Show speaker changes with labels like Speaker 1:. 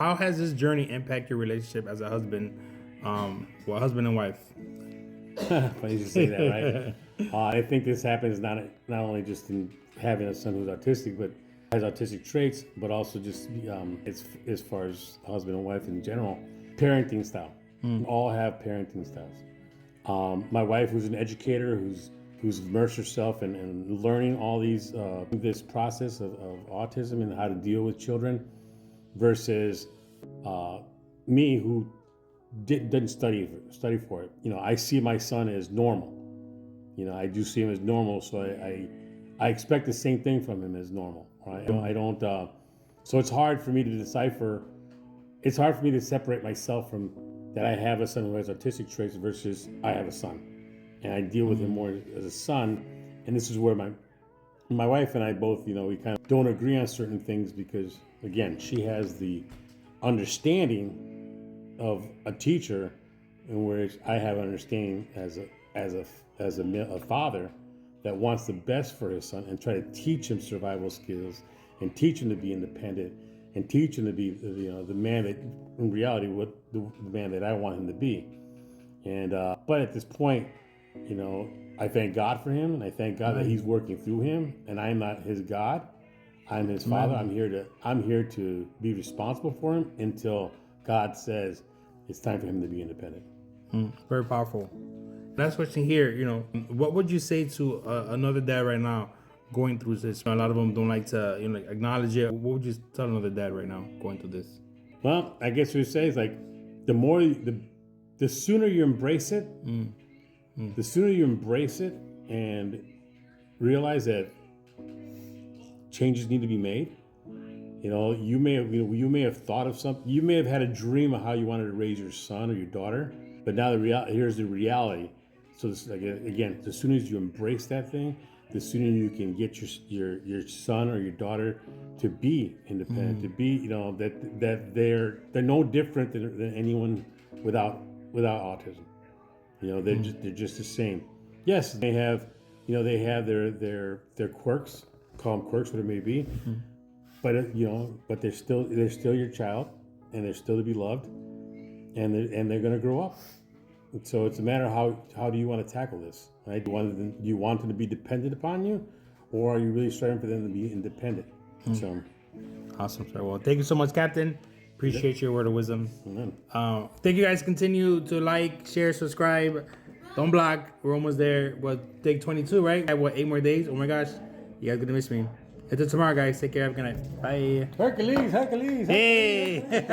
Speaker 1: How has this journey impacted your relationship as a husband, husband and wife?
Speaker 2: Funny you say that, right? I think this happens not only just in having a son who's autistic, but has autistic traits, but also just it's as far as husband and wife in general, parenting style. All have parenting styles. My wife, who's an educator, who's immersed herself in learning all these this process of autism and how to deal with children, versus me, who didn't study for it. I see my son as normal. I do see him as normal, so I expect the same thing from him as normal. Right? I don't. So it's hard for me to decipher. It's hard for me to separate myself from that I have a son who has autistic traits versus I have a son, and I deal with him more as a son. And this is where my wife and I both, we kind of don't agree on certain things because, again, she has the understanding of a teacher, in which I have understanding as a father that wants the best for his son and try to teach him survival skills and teach him to be independent and teach him to be the man that in reality what the man that I want him to be. And but at this point, I thank God for him, and I thank God that He's working through him, and I'm not his God. I'm his father. I'm here to be responsible for him until God says it's time for him to be independent.
Speaker 1: Very powerful. Last question here. What would you say to another dad right now going through this? A lot of them don't like to acknowledge it. What would you tell another dad right now going through this?
Speaker 2: Well, I guess what you say is like the sooner you embrace it, the sooner you embrace it and realize that changes need to be made. You may have thought of something. You may have had a dream of how you wanted to raise your son or your daughter, but now here's the reality. So again, as soon as you embrace that thing, the sooner you can get your son or your daughter to be independent, to be that they're no different than anyone without autism. They're just the same. Yes, they have their quirks, call them quirks, whatever it may be. But they're still your child, and they're still to be loved, and they're going to grow up. And so it's a matter of how do you want to tackle this, right? Do you want them to be dependent upon you, or are you really striving for them to be independent? So,
Speaker 1: awesome, sir. Well, thank you so much, Captain. Appreciate your word of wisdom.
Speaker 2: Amen.
Speaker 1: Thank you guys. Continue to like, share, subscribe. Don't block. We're almost there. Day 22, right? I have 8 more days? Oh my gosh, you guys gonna miss me. Until tomorrow, guys. Take care. Have a good night. Bye.
Speaker 2: Hercules.
Speaker 1: Hey.